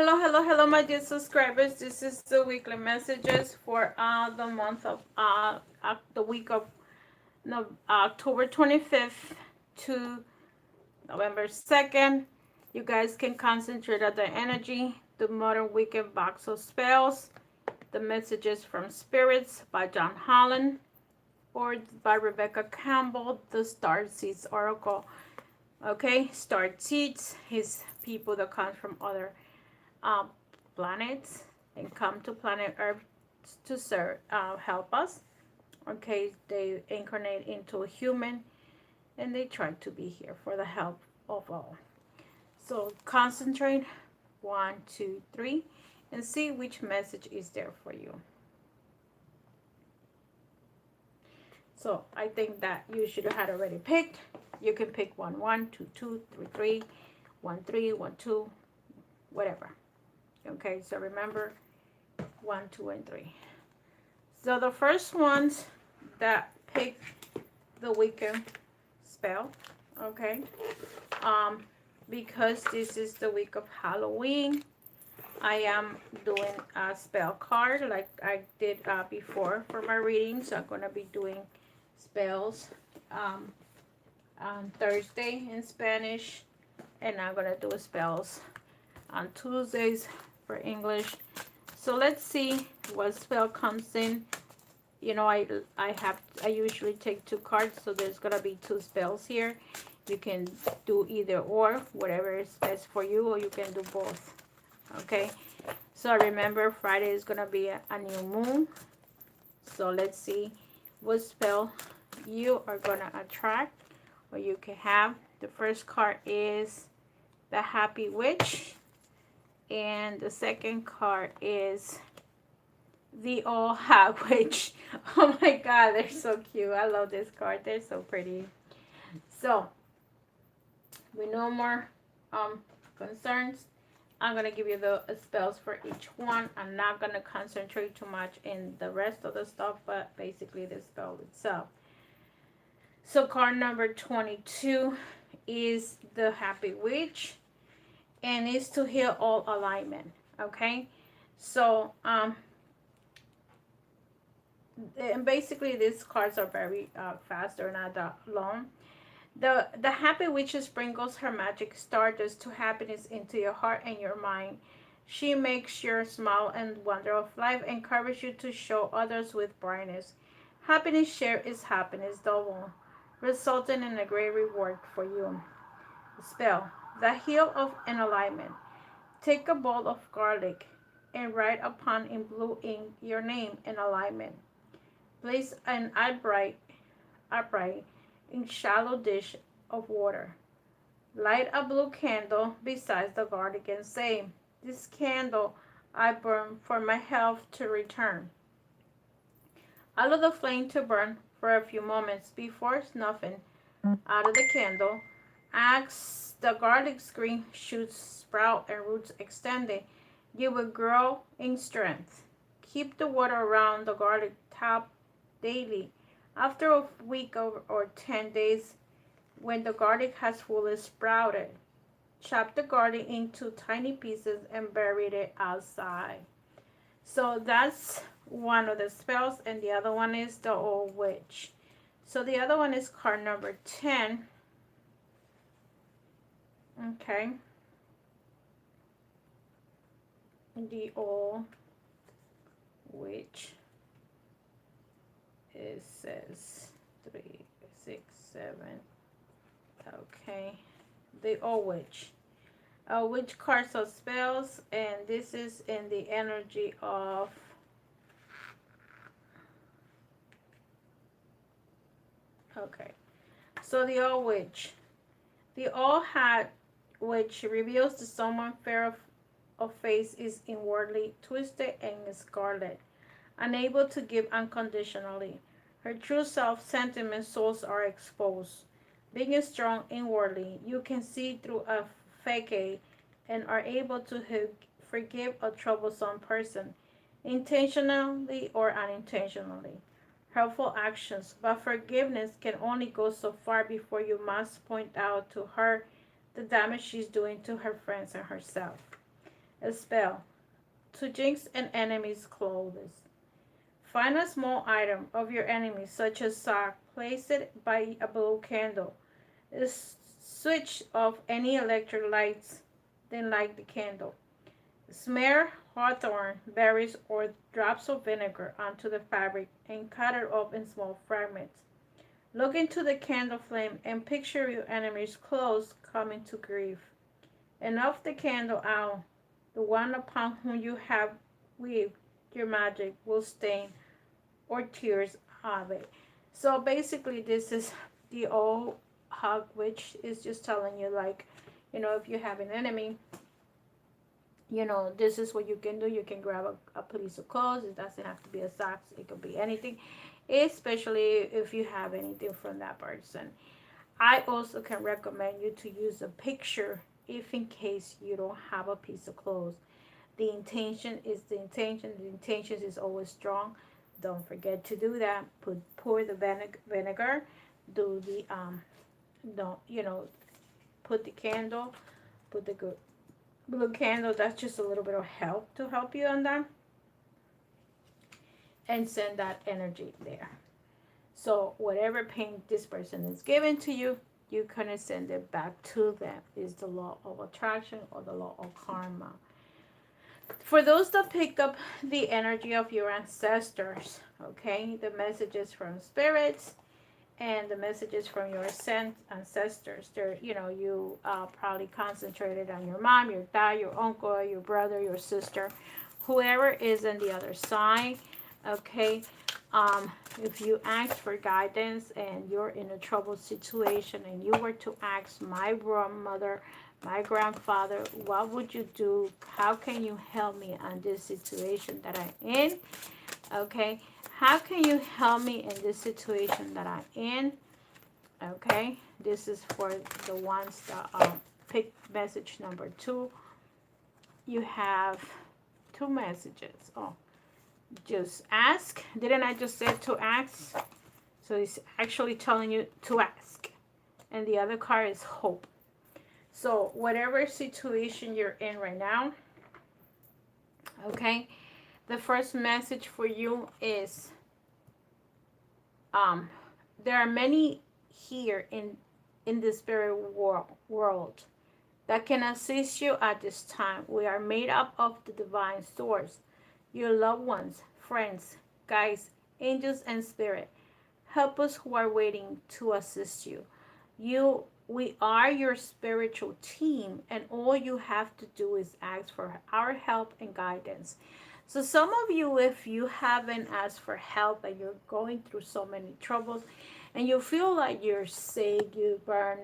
Hello, my dear subscribers. This is the weekly messages for the month of the week of no, October 25th to November 2nd. You guys can concentrate on the energy, the modern weekend box of spells, the messages from spirits by John Holland or by Rebecca Campbell, the Star Seeds Oracle. Okay, Star Seeds is people that come from other uh, planets and come to planet Earth to serve, help us. Okay, they incarnate into a human and they try to be here for the help of all. So concentrate, 1, 2, 3, and see which message is there for you. So I think that you should have had already picked. You can pick 1, 1, 2, 2, 3, 3, 1, 3, 1, 2, whatever. Okay, so remember 1, 2, and 3. So the first ones that pick the weekend spell, okay, because this is the week of Halloween, I am doing a spell card like I did before for my reading. So I'm gonna be doing spells on Thursday in Spanish, and I'm gonna do spells on Tuesdays for English. So let's see what spell comes in. You know, I usually take 2 cards, so there's gonna be 2 spells here. You can do either or, whatever is best for you, or you can do both. Okay, so remember Friday is gonna be a new moon. So let's see what spell you are gonna attract, or you can have. The first card is the Happy Witch. And the second card is the Old Hat Witch. Oh my God, they're so cute. I love this card. They're so pretty. So, with no more concerns, I'm going to give you the spells for each one. I'm not going to concentrate too much in the rest of the stuff, but basically the spell itself. So, card number 22 is the Happy Witch. And is to heal all alignment. Okay, so and basically these cards are very fast. They're not that long. The Happy Witch sprinkles her magic stardust to happiness into your heart and your mind. She makes your smile and wonder of life, encourages you to show others with brightness. Happiness shared is happiness double, resulting in a great reward for you. Spell. The heel of an alignment. Take a bowl of garlic and write upon in blue ink your name in alignment. Place an upright in shallow dish of water. Light a blue candle beside the garlic and say, "This candle I burn for my health to return." Allow the flame to burn for a few moments before snuffing out of the candle. As the garlic's green shoots sprout and roots extended, you will grow in strength. Keep the water around the garlic top daily. After a week or 10 days, when the garlic has fully sprouted, chop the garlic into tiny pieces and bury it outside. So that's one of the spells, and the other one is the Old Witch. So the other one is card number 10. Okay. The Old Witch. It says 3, 6, 7. Okay. The Old Witch. Witch cards of spells, and this is in the energy of okay. So the Old Witch. The Old Hat Witch reveals to someone fair of face is inwardly twisted and scarlet, unable to give unconditionally. Her true self-sentiment souls are exposed. Being strong inwardly, you can see through a facade and are able to forgive a troublesome person, intentionally or unintentionally. Hurtful actions, but forgiveness can only go so far before you must point out to her the damage she's doing to her friends and herself. A spell. To jinx an enemy's clothes. Find a small item of your enemy, such as sock. Place it by a blue candle. Switch off any electric lights, then light the candle. Smear hawthorn berries or drops of vinegar onto the fabric and cut it up in small fragments. Look into the candle flame and picture your enemy's clothes coming to grief. And of the candle out, the one upon whom you have weaved your magic will stain or tears of it. So basically, this is the old hug, which is just telling you, like, if you have an enemy, this is what you can do. You can grab a piece of clothes. It doesn't have to be a socks. It could be anything, especially if you have anything from that person. I also can recommend you to use a picture if in case you don't have a piece of clothes. The intention is the intention. The intention is always strong. Don't forget to do that. Pour the vinegar. Do the don't put the candle. Put the good blue candle. That's just a little bit of help to help you on that. And send that energy there. So whatever pain this person is giving to you, you can send it back to them. Is the law of attraction or the law of karma. For those that picked up the energy of your ancestors, okay, the messages from spirits and the messages from your ancestors, they're, you probably concentrated on your mom, your dad, your uncle, your brother, your sister, whoever is on the other side, okay. If you ask for guidance and you're in a troubled situation and you were to ask my grandmother, my grandfather, what would you do? How can you help me on this situation that I'm in? Okay. How can you help me in this situation that I'm in? Okay. This is for the ones that pick message number 2. You have 2 messages. Oh, just ask. Didn't I just say to ask? So it's actually telling you to ask. And the other card is hope. So whatever situation you're in right now, okay, the first message for you is there are many here in the spirit world that can assist you at this time. We are made up of the divine source, your loved ones, friends, guides, angels, and spirit. Help us who are waiting to assist you. We are your spiritual team, and all you have to do is ask for our help and guidance. So some of you, if you haven't asked for help and you're going through so many troubles and you feel like you're sick, you burn,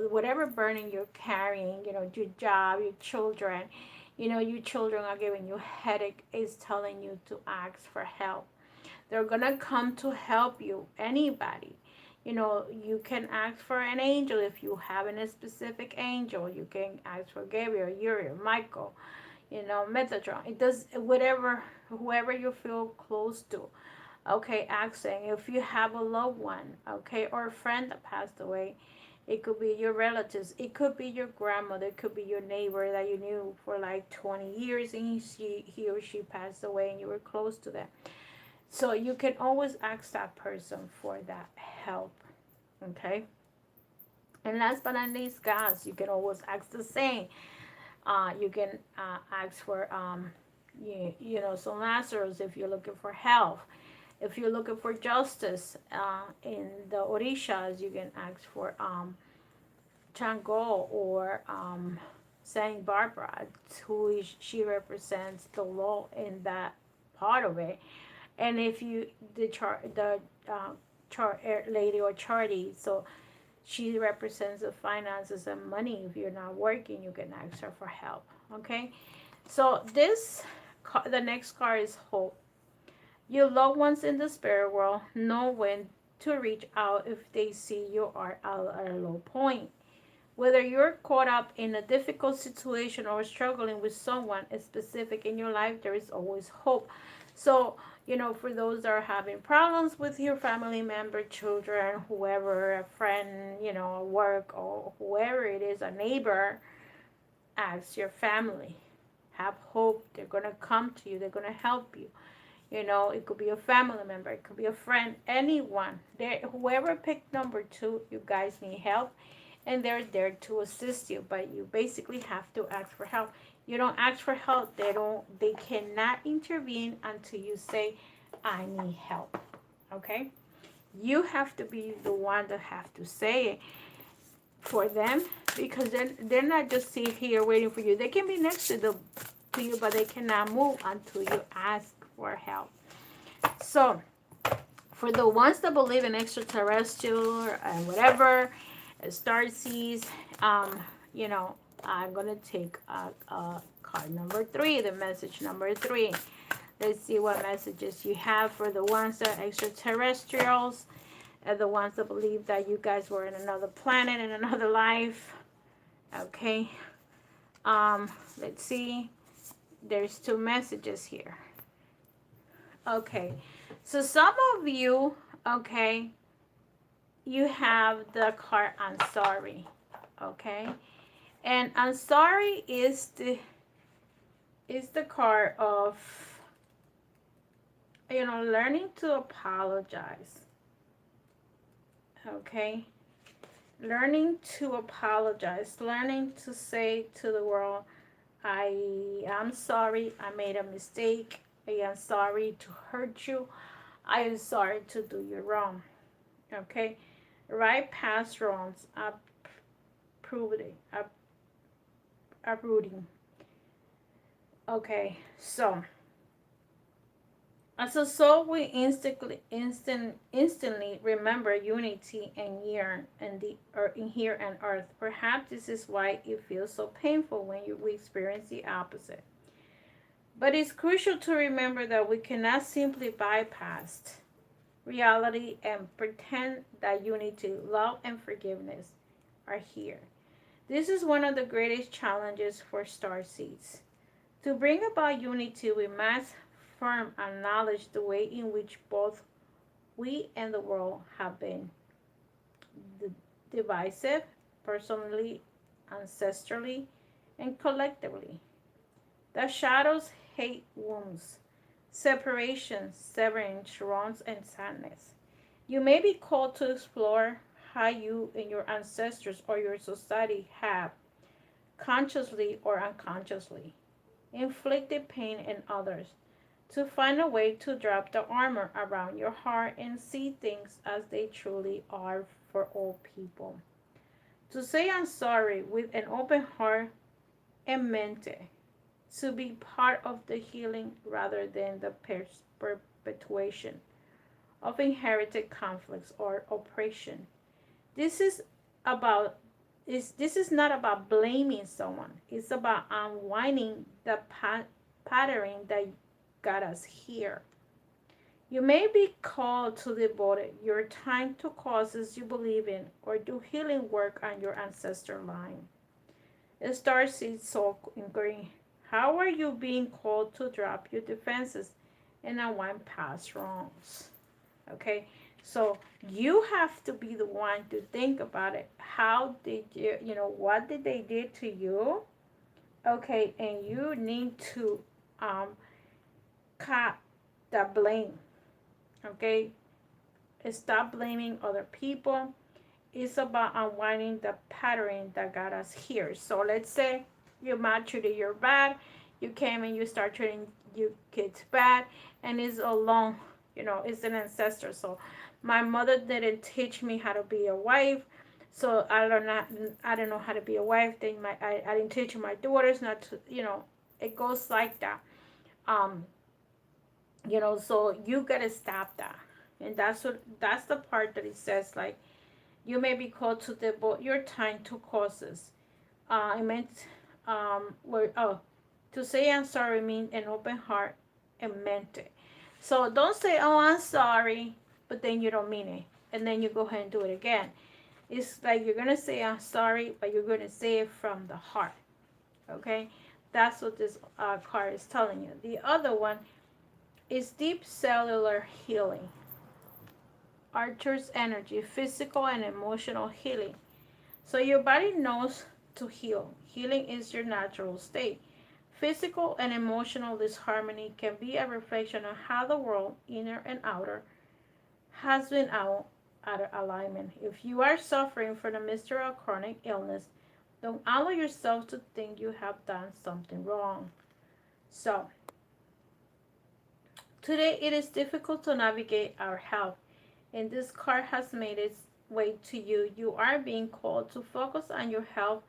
whatever burning you're carrying, your job, your children, your children are giving you headache, is telling you to ask for help. They're going to come to help you, anybody. You can ask for an angel if you have a specific angel. You can ask for Gabriel, Uriel, Michael, Metatron. It does whoever you feel close to. Okay, asking if you have a loved one, okay, or a friend that passed away. It could be your relatives. It could be your grandmother. It could be your neighbor that you knew for like 20 years and he or she passed away and you were close to them. So you can always ask that person for that help, okay? And last but not least, guys, you can always ask the same. You can ask for, some answers if you're looking for help. If you're looking for justice in the Orishas, you can ask for Chango or Saint Barbara, she represents the law in that part of it. And if you the lady or Charity, so she represents the finances and money. If you're not working, you can ask her for help. Okay, so the next card is hope. Your loved ones in the spirit world know when to reach out if they see you are at a low point. Whether you're caught up in a difficult situation or struggling with someone specific in your life, there is always hope. So, for those that are having problems with your family member, children, whoever, a friend, work, or whoever it is, a neighbor, ask your family. have hope. They're going to come to you. They're going to help you. You know, it could be a family member. It could be a friend. Anyone. Whoever picked number 2, you guys need help. And they're there to assist you. But you basically have to ask for help. You don't ask for help. They cannot intervene until you say, I need help. Okay? You have to be the one that have to say it for them, because they're not just sitting here waiting for you. They can be next to you, but they cannot move until you ask for help. So for the ones that believe in extraterrestrial and whatever, star seeds, you know, I'm gonna take card number 3, the message number 3. Let's see what messages you have for the ones that are extraterrestrials and the ones that believe that you guys were in another planet, in another life. Okay. Let's see. There's 2 messages here. Okay. So some of you, okay, you have the card I'm sorry. Okay. And I'm sorry is the card of, you know, learning to apologize. Okay, learning to apologize, learning to say to the world, I am sorry, I made a mistake, I am sorry to hurt you, I am sorry to do you wrong. Okay, right past wrongs, uprooting. Okay, so as a soul, we instantly remember unity and yearn in here and earth. Perhaps this is why it feels so painful when we experience the opposite. But it's crucial to remember that we cannot simply bypass reality and pretend that unity, love, and forgiveness are here. This is one of the greatest challenges for starseeds. To bring about unity, we must firm acknowledge the way in which both we and the world have been divisive, personally, ancestrally, and collectively. The shadows hate wounds, separation, severing wrongs, and sadness. You may be called to explore how you and your ancestors or your society have, consciously or unconsciously, inflicted pain in others, to find a way to drop the armor around your heart and see things as they truly are for all people. To say I'm sorry with an open heart and meant it, to be part of the healing rather than the perpetuation of inherited conflicts or oppression. This is not about blaming someone. It's about unwinding the pattern that got us here. You may be called to devote your time to causes you believe in or do healing work on your ancestor line. Starseed Soul Inquiry. How are you being called to drop your defenses and unwind past wrongs? Okay, so you have to be the one to think about it. How did what did they did to you? Okay, and you need to cut the blame. Okay, stop blaming other people. It's about unwinding the pattern that got us here. So let's say you might treated you bad, you came and you start treating your kids bad, and it's alone, it's an ancestor. So my mother didn't teach me how to be a wife, so I don't know how to be a wife. Then I didn't teach my daughters not to, it goes like that. So you gotta stop that. And that's the part that it says, like, you may be called to devote your time to causes. I meant to say I'm sorry means an open heart and meant it. So don't say, oh, I'm sorry, but then you don't mean it, and then you go ahead and do it again. It's like you're gonna say I'm sorry, but you're gonna say it from the heart. Okay, that's what this card is telling you. The other one is deep cellular healing. Archer's energy, physical and emotional healing. So your body knows to heal. Healing is your natural state. Physical and emotional disharmony can be a reflection of how the world, inner and outer, has been out of alignment. If you are suffering from a mystery of chronic illness, don't allow yourself to think you have done something wrong. So, today it is difficult to navigate our health, and this card has made its way to you. You are being called to focus on your health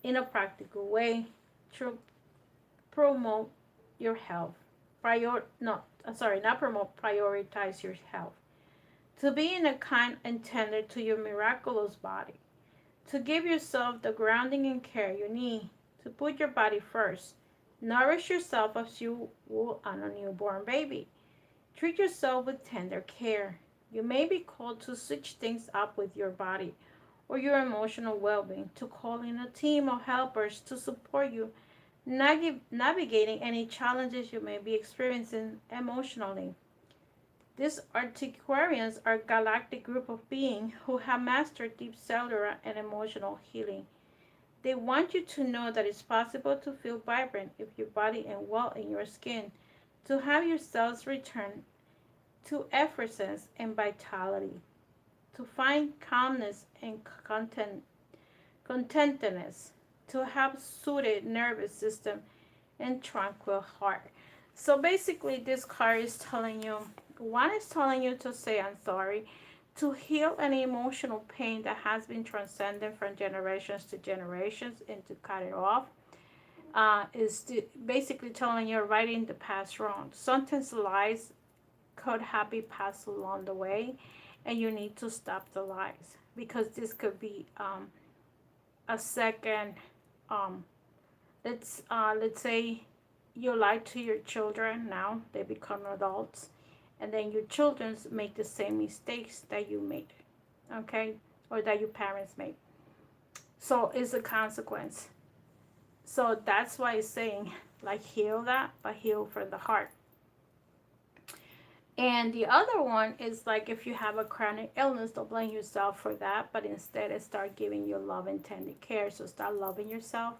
in a practical way to promote your health. Not promote, prioritize your health. To be in a kind and tender to your miraculous body. To give yourself the grounding and care you need. To put your body first. Nourish yourself as you would on a newborn baby. Treat yourself with tender care. You may be called to switch things up with your body or your emotional well-being, to call in a team of helpers to support you navigating any challenges you may be experiencing emotionally. These Antiquarians are a galactic group of beings who have mastered deep cellular and emotional healing. They want you to know that it's possible to feel vibrant in your body and well in your skin, to have your cells return to effervescence and vitality, to find calmness and contentedness, to have soothed nervous system and tranquil heart. So basically this card is telling you, one is telling you to say I'm sorry, to heal any emotional pain that has been transcended from generations to generations, and to cut it off. Basically telling you writing the past wrong. Sometimes lies could have been passed along the way, and you need to stop the lies, because this could be a second. Let's say you lie to your children. Now they become adults, and then your children make the same mistakes that you made, okay, or that your parents made. So it's a consequence. So that's why it's saying, like, heal that, but heal from the heart. And the other one is like, if you have a chronic illness, don't blame yourself for that, but instead start giving your love and tender care. So start loving yourself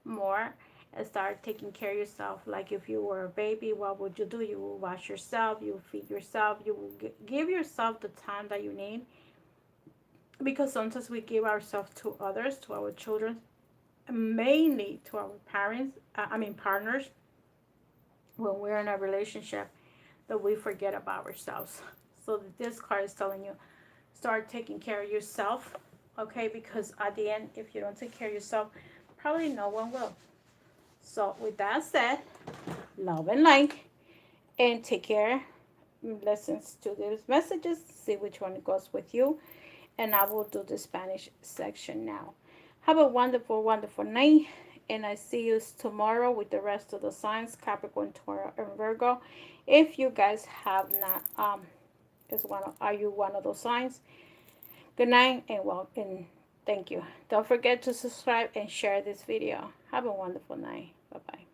more and start taking care of yourself. Like if you were a baby, what would you do? You will wash yourself, you will feed yourself, you will give yourself the time that you need. Because sometimes we give ourselves to others, to our children, mainly to our partners, when we're in a relationship, that we forget about ourselves. So this card is telling you, start taking care of yourself, okay? Because at the end, if you don't take care of yourself, probably no one will. So with that said, love and light, and take care. Listen to these messages, see which one goes with you, and I will do the Spanish section now. Have a wonderful, wonderful night, and I see you tomorrow with the rest of the signs, Capricorn, Taurus, and Virgo. If you guys have not, are you one of those signs? Good night, and thank you. Don't forget to subscribe and share this video. Have a wonderful night. Bye-bye.